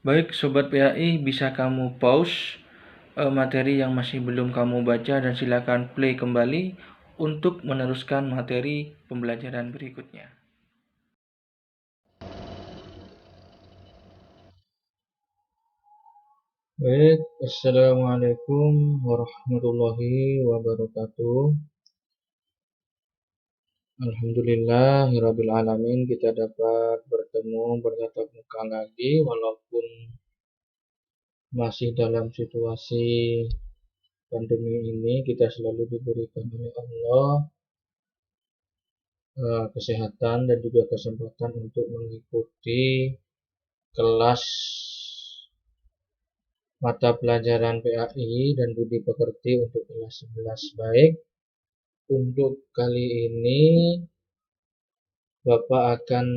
Baik Sobat PAI, bisa kamu pause materi yang masih belum kamu baca dan silakan play kembali untuk meneruskan materi pembelajaran berikutnya. Baik, Assalamualaikum warahmatullahi wabarakatuh. Alhamdulillahirabbil alamin, kita dapat bertemu bertatap muka lagi walaupun masih dalam situasi pandemi ini. Kita selalu diberikan oleh Allah kesehatan dan juga kesempatan untuk mengikuti kelas mata pelajaran PAI dan Budi Pekerti untuk kelas 11. Baik, untuk kali ini Bapak akan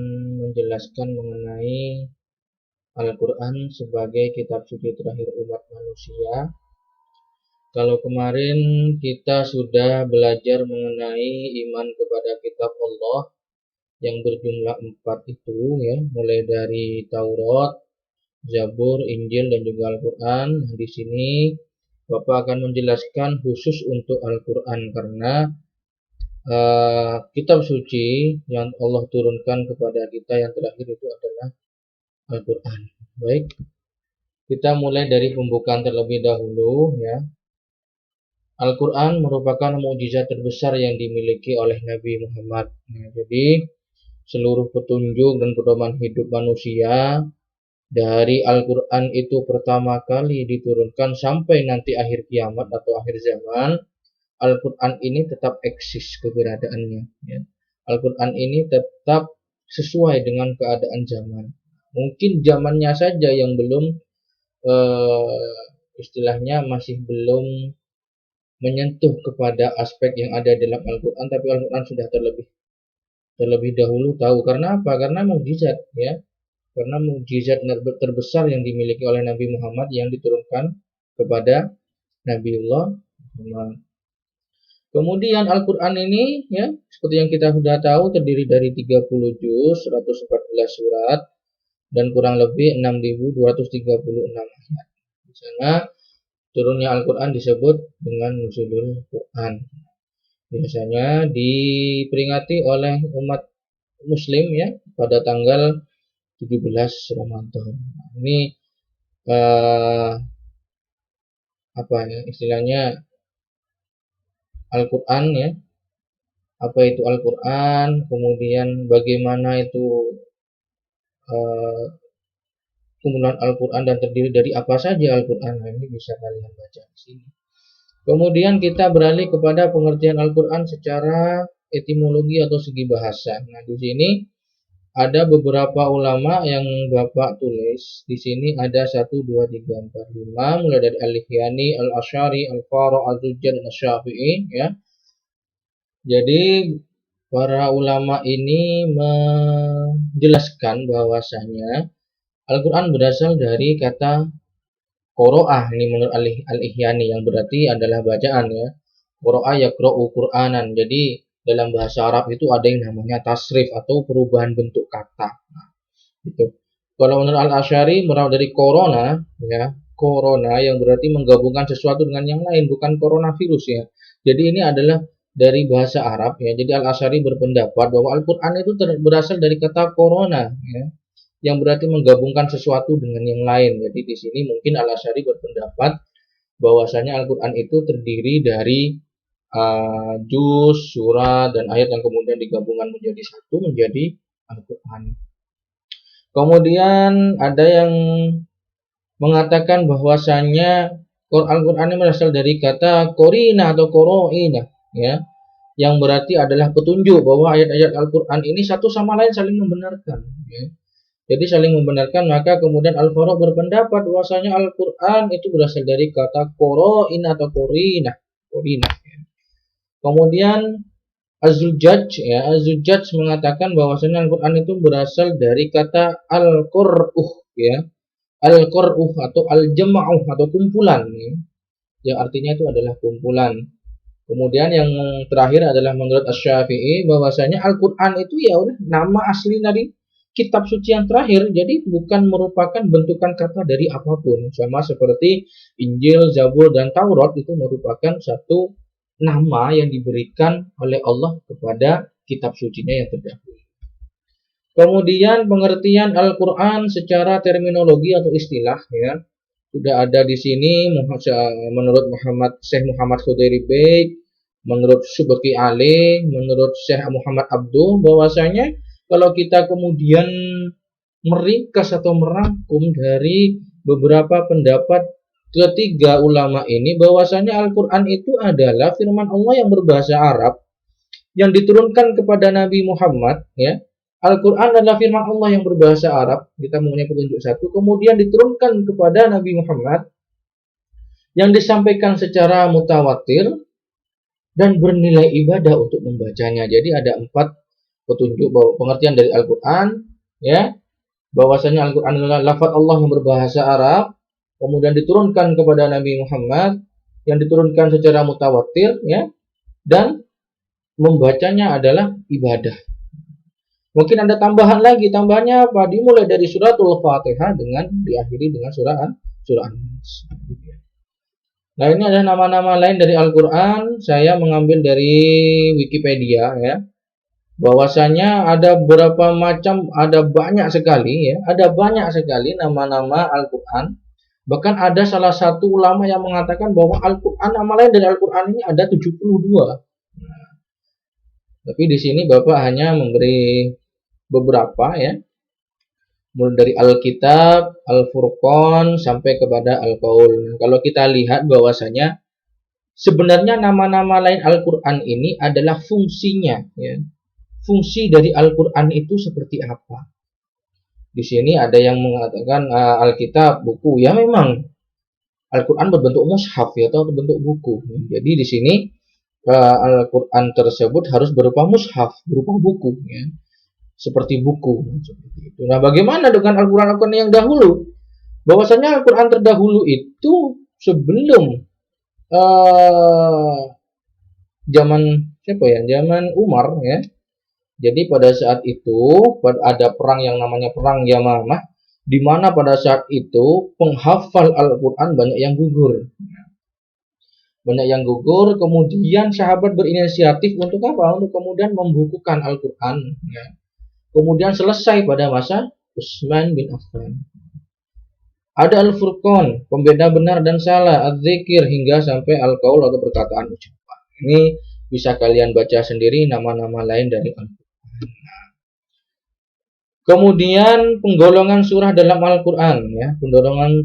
menjelaskan mengenai Al-Quran sebagai kitab suci terakhir umat manusia. Kalau kemarin kita sudah belajar mengenai iman kepada kitab Allah yang berjumlah 4 itu, ya, mulai dari Taurat, Zabur, Injil, dan juga Al-Quran. Di sini Bapak akan menjelaskan khusus untuk Al-Quran karena kitab suci yang Allah turunkan kepada kita yang terakhir itu adalah Al-Quran. Baik, kita mulai dari pembukaan terlebih dahulu, ya. Al-Quran merupakan mukjizat terbesar yang dimiliki oleh Nabi Muhammad. Nah, jadi seluruh petunjuk dan pedoman hidup manusia dari Al-Quran itu pertama kali diturunkan sampai nanti akhir kiamat atau akhir zaman. Al-Quran ini tetap eksis keberadaannya, ya. Al-Quran ini tetap sesuai dengan keadaan zaman. Mungkin zamannya saja yang belum istilahnya masih belum menyentuh kepada aspek yang ada dalam Al-Quran, tapi Al-Quran sudah terlebih dahulu tahu. Karena apa? Karena mukjizat, ya. Karena mukjizat terbesar yang dimiliki oleh Nabi Muhammad yang diturunkan kepada Nabiullah Muhammad. Kemudian Al-Quran ini, ya, seperti yang kita sudah tahu, terdiri dari 30 juz, 114 surat, dan kurang lebih 6.236 ayat. Di sana turunnya Al-Quran disebut dengan Nuzulul Quran. Biasanya diperingati oleh umat Muslim, ya, pada tanggal 17 Ramadan. Ini apa ya istilahnya Al-Quran, ya. Apa itu Al-Quran? Kemudian bagaimana itu kumpulan Al-Quran dan terdiri dari apa saja Al-Quran? Nah, ini bisa kalian baca di sini. Kemudian kita beralih kepada pengertian Al-Quran secara etimologi atau segi bahasa. Nah, di sini ada beberapa ulama yang Bapak tulis. Di sini ada 1, 2, 3, 4, 5, mulai dari Al-Lihyani, Al-Asy'ari, Al-Fara'i, Al-Zujjaj, dan Asy-Syafi'i, ya. Jadi para ulama ini menjelaskan bahwasanya Al-Quran berasal dari kata qoro'ah, ini menurut Al-Ihyani, yang berarti adalah bacaan, ya. Qoro'ah yaqra'u Qur'anan. Jadi dalam bahasa Arab itu ada yang namanya tasrif atau perubahan bentuk kata. Nah, gitu. Kalau menurut Al-Asy'ari merawat dari corona, ya, corona yang berarti menggabungkan sesuatu dengan yang lain, bukan coronavirus, ya. Jadi ini adalah dari bahasa Arab, ya. Jadi Al-Asy'ari berpendapat bahwa Al-Quran itu berasal dari kata corona, ya, yang berarti menggabungkan sesuatu dengan yang lain. Jadi di sini mungkin Al-Asy'ari berpendapat bahwasanya Al-Quran itu terdiri dari juz, surat, dan ayat yang kemudian digabungkan menjadi satu, menjadi Al-Quran. Kemudian ada yang mengatakan bahwasanya Al-Quran ini berasal dari kata korina atau koroina, ya, yang berarti adalah petunjuk bahwa ayat-ayat Al-Quran ini satu sama lain saling membenarkan, ya. Jadi saling membenarkan, maka kemudian Al-Fara'i berpendapat bahwasanya Al-Quran itu berasal dari kata koroin atau korina. Ya. Kemudian Az-Zujjaj, ya, Az-Zujjaj mengatakan bahwasanya Al-Quran itu berasal dari kata Al-Qur'uh, ya. Al-Qur'uh atau Al-Jama'uh atau kumpulan, ya, yang artinya itu adalah kumpulan. Kemudian yang terakhir adalah menurut Asy-Syafi'i bahwasanya Al-Quran itu ya udah nama asli dari kitab suci yang terakhir, jadi bukan merupakan bentukan kata dari apapun. Sama seperti Injil, Zabur, dan Taurat itu merupakan satu nama yang diberikan oleh Allah kepada kitab sucinya yang terdahulu. Kemudian pengertian Al-Quran secara terminologi atau istilah, ya, sudah ada di sini menurut Syekh Muhammad Khudairi Bey, menurut Subki Ali, menurut Syekh Muhammad Abduh, bahwasanya kalau kita kemudian meringkas atau merangkum dari beberapa pendapat ketiga ulama ini, bahwasanya Al-Quran itu adalah firman Allah yang berbahasa Arab yang diturunkan kepada Nabi Muhammad, ya. Al-Quran adalah firman Allah yang berbahasa Arab, kita mempunyai petunjuk satu, kemudian diturunkan kepada Nabi Muhammad yang disampaikan secara mutawatir dan bernilai ibadah untuk membacanya. Jadi ada 4 petunjuk bahwa pengertian dari Al-Quran, ya, bahwasanya Al-Quran adalah lafaz Allah yang berbahasa Arab, kemudian diturunkan kepada Nabi Muhammad yang diturunkan secara mutawatir, ya, dan membacanya adalah ibadah. Mungkin ada tambahannya apa? Dimulai dari suratul Fatihah dengan diakhiri dengan surah An-Nas. Nah, ini adalah nama-nama lain dari Al-Quran. Saya mengambil dari Wikipedia, ya. Bahwasanya ada beberapa macam, ada banyak sekali, ya. Ada banyak sekali nama-nama Al-Quran. Bahkan ada salah satu ulama yang mengatakan bahwa Al-Quran, nama lain dari Al-Quran ini ada 72. Tapi di sini Bapak hanya memberi beberapa, ya, mulai dari Alkitab, Al-Furqan sampai kepada Al-Qaul. Kalau kita lihat bahwasanya sebenarnya nama-nama lain Al-Quran ini adalah fungsinya, ya. Fungsi dari Al-Quran itu seperti apa? Di sini ada yang mengatakan Alkitab, buku. Ya, memang Al-Quran berbentuk mushaf, ya, atau berbentuk buku. Jadi di sini Al-Quran tersebut harus berupa mushaf, berupa buku, ya. Seperti buku. Nah, bagaimana dengan Al-Quran yang dahulu? Bahwasanya Al-Quran terdahulu itu sebelum zaman siapa ya? Zaman Umar, ya. Jadi pada saat itu ada perang yang namanya perang Yamamah, di mana pada saat itu penghafal Al-Quran banyak yang gugur. Banyak yang gugur, kemudian sahabat berinisiatif untuk apa? Untuk kemudian membukukan Al-Quran, ya. Kemudian selesai pada masa Utsman bin Affan. Ada Al-Furqan, pembeda benar dan salah, Az-Zikir, hingga sampai Al-Qaul atau perkataan ucapan. Ini bisa kalian baca sendiri nama-nama lain dari Al-Quran. Kemudian penggolongan surah dalam Al-Quran, ya,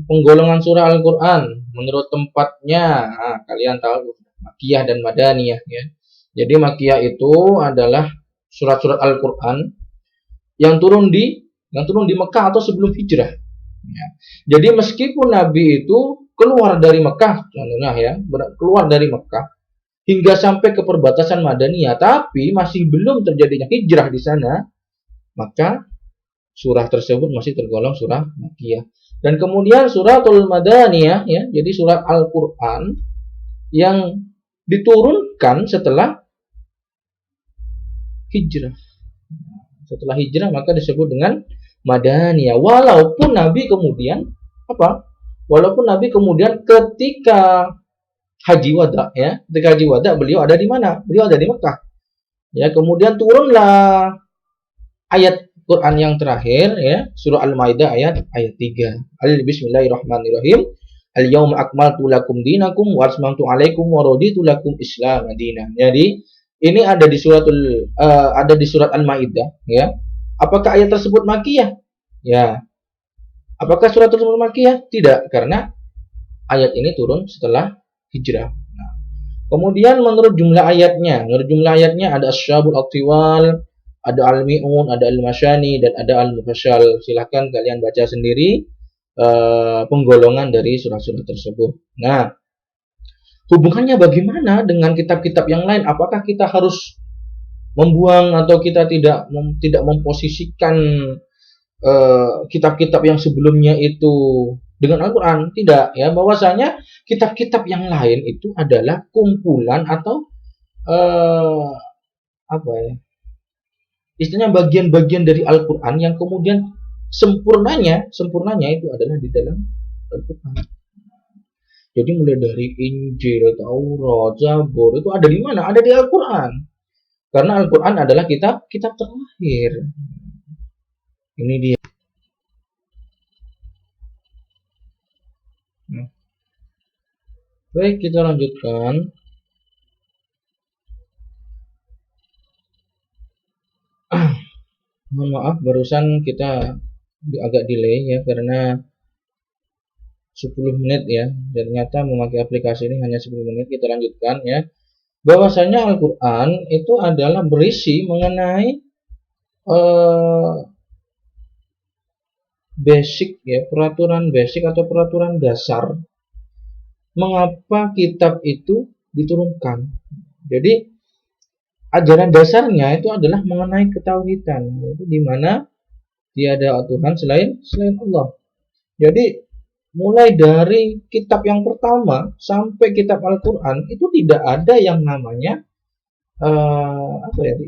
penggolongan surah Al-Quran menurut tempatnya. Nah, kalian tahu Makkiyah dan Madaniyah, ya. Jadi Makkiyah itu adalah surat-surat Al-Quran yang turun di Mekah atau sebelum hijrah. Ya. Jadi meskipun Nabi itu keluar dari Mekah, contohnya, ya, keluar dari Mekah hingga sampai ke perbatasan Madaniyah, tapi masih belum terjadinya hijrah di sana, maka surah tersebut masih tergolong surah Makkiyah. Dan kemudian suratul Madaniyah, ya, jadi surat Al-Quran yang diturunkan setelah hijrah. Setelah hijrah maka disebut dengan Madaniyah. Walaupun Nabi kemudian ketika haji wada, ya, ketika haji wada beliau ada di mana? Beliau ada di Mekah. Ya, kemudian turunlah ayat Quran yang terakhir, ya, surah Al-Maidah ayat 3. Bismillahirrahmanirrahim. Al-yauma akmaltu lakum dinakum wa atmamtu alaikum wa raditu lakum Islam madinah. Jadi ini ada di surat Al-Maidah, ya. Apakah ayat tersebut Makkiyah? Ya. Apakah surat tersebut Makkiyah? Tidak, karena ayat ini turun setelah hijrah. Nah, kemudian menurut jumlah ayatnya ada Asyabul Aqtiwal, ada Al-Mi'un, ada Al-Masyani, dan ada Al-Mufassal. Silahkan kalian baca sendiri penggolongan dari surat-surat tersebut. Nah, hubungannya bagaimana dengan kitab-kitab yang lain? Apakah kita harus membuang atau kita tidak memposisikan kitab-kitab yang sebelumnya itu dengan Al-Quran? Tidak, ya. Bahwasanya kitab-kitab yang lain itu adalah kumpulan atau istilahnya bagian-bagian dari Al-Quran yang kemudian sempurnanya itu adalah di dalam Al-Quran. Jadi mulai dari Injil, Taurat, Zabur itu ada di mana? Ada di Al-Quran. Karena Al-Quran adalah kitab terakhir. Ini dia. Nah, baik, kita lanjutkan. Mohon maaf, barusan kita agak delay ya karena 10 menit ya. Dan ternyata memakai aplikasi ini hanya 10 menit. Kita lanjutkan ya. Bahwasanya Al-Quran itu adalah berisi mengenai basic ya, peraturan basic atau peraturan dasar mengapa kitab itu diturunkan. Jadi ajaran dasarnya itu adalah mengenai ketauhidan, yaitu di mana tiada Tuhan selain Allah. Jadi mulai dari kitab yang pertama sampai kitab Al-Quran itu tidak ada yang namanya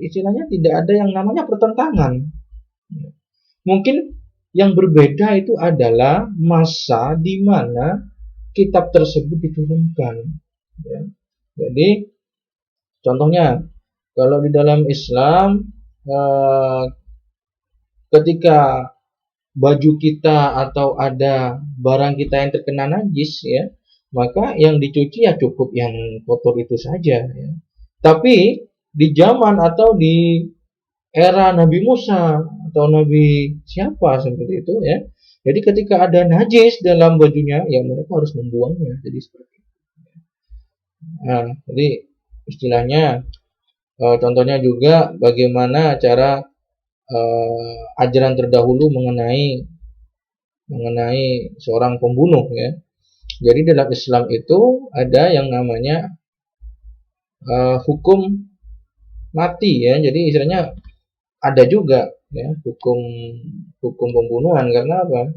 istilahnya tidak ada yang namanya pertentangan. Mungkin yang berbeda itu adalah masa di mana kitab tersebut diturunkan. Ya. Jadi contohnya kalau di dalam Islam ketika baju kita atau ada barang kita yang terkena najis ya, maka yang dicuci ya cukup yang kotor itu saja ya. Tapi di zaman atau di era Nabi Musa atau Nabi siapa seperti itu ya. Jadi ketika ada najis dalam bajunya ya mereka harus membuangnya. Jadi seperti itu. Nah, jadi istilahnya contohnya juga bagaimana cara ajaran terdahulu mengenai seorang pembunuh ya. Jadi dalam Islam itu ada yang namanya hukum mati ya. Jadi istilahnya ada juga ya hukum pembunuhan. Karena apa?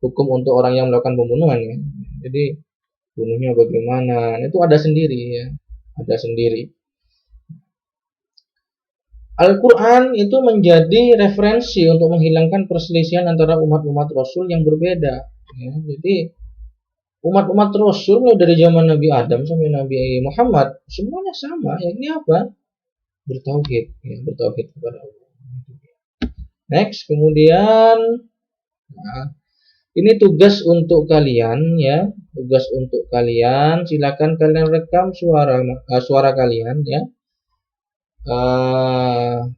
Hukum untuk orang yang melakukan pembunuhan ya. Jadi bunuhnya bagaimana? Itu ada sendiri ya. Ada sendiri. Al-Quran itu menjadi referensi untuk menghilangkan perselisihan antara umat-umat Rasul yang berbeda. Ya, jadi umat-umat Rasul mulai dari zaman Nabi Adam sampai Nabi Muhammad semuanya sama. Yakni apa? Bertauhid, ya, bertauhid kepada Allah. Next, kemudian, nah, ini tugas untuk kalian ya, tugas untuk kalian. Silakan kalian rekam suara kalian ya.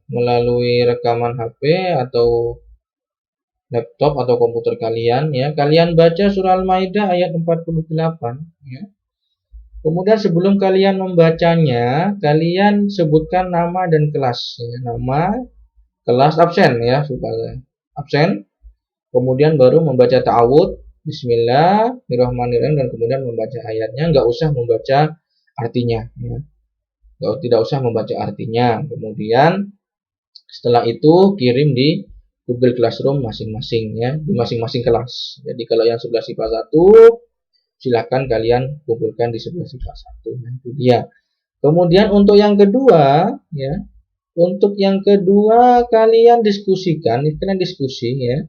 Melalui rekaman HP atau laptop atau komputer kalian ya. Kalian baca surah Al-Maidah ayat 48 ya. Kemudian sebelum kalian membacanya, kalian sebutkan nama dan kelas ya. Nama, kelas, absen ya, supaya absen. Kemudian baru membaca ta'awud, bismillahirrahmanirrahim, dan kemudian membaca ayatnya, nggak usah membaca artinya ya. Tidak usah membaca artinya. Kemudian setelah itu kirim di Google Classroom masing-masing ya, di masing-masing kelas. Jadi kalau yang sebelah SIPA 1 silahkan kalian kumpulkan di sebelah SIPA 1. Nah, itu dia. Kemudian untuk yang kedua ya, untuk yang kedua kalian diskusikan, kalian diskusi ya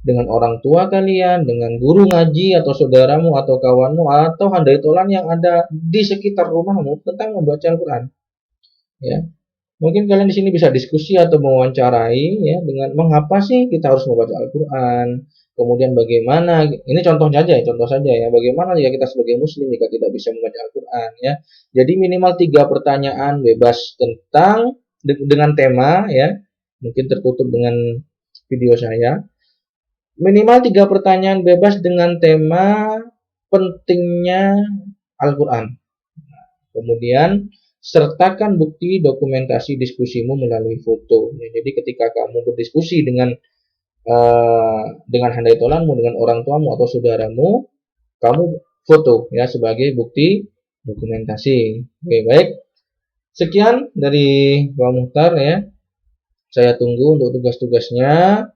dengan orang tua kalian, dengan guru ngaji atau saudaramu atau kawanmu atau handai tolan yang ada di sekitar rumahmu tentang membaca Al-Quran. Ya, mungkin kalian di sini bisa diskusi atau mewawancarai ya dengan mengapa sih kita harus membaca Al-Quran. Kemudian bagaimana, ini contoh saja ya, bagaimana jika kita sebagai muslim jika tidak bisa membaca Al-Quran ya. Jadi minimal 3 pertanyaan bebas tentang dengan tema ya, mungkin tertutup dengan video saya. Minimal 3 pertanyaan bebas dengan tema pentingnya Al-Quran. Kemudian sertakan bukti dokumentasi diskusimu melalui foto. Ya, jadi ketika kamu berdiskusi dengan handai tolanmu, dengan orang tuamu atau saudaramu, kamu foto ya sebagai bukti dokumentasi. Oke, baik. Sekian dari Pak Muhtar ya. Saya tunggu untuk tugas-tugasnya.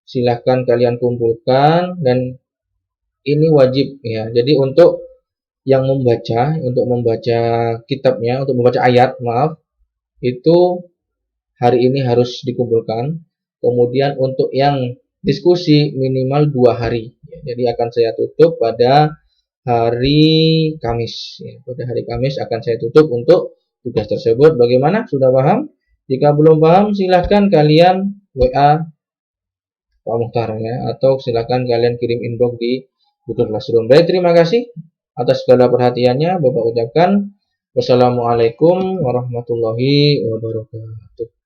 Silahkan kalian kumpulkan dan ini wajib ya. Jadi untuk yang membaca kitabnya, untuk membaca ayat, itu hari ini harus dikumpulkan. Kemudian untuk yang diskusi minimal 2 hari. Jadi akan saya tutup pada hari Kamis. Pada hari Kamis akan saya tutup untuk tugas tersebut. Bagaimana? Sudah paham? Jika belum paham, silahkan kalian WA Pak Muhtar ya, atau silahkan kalian kirim inbox di Google Classroom. Baik, terima kasih atas segala perhatiannya. Bapak ucapkan wassalamualaikum warahmatullahi wabarakatuh.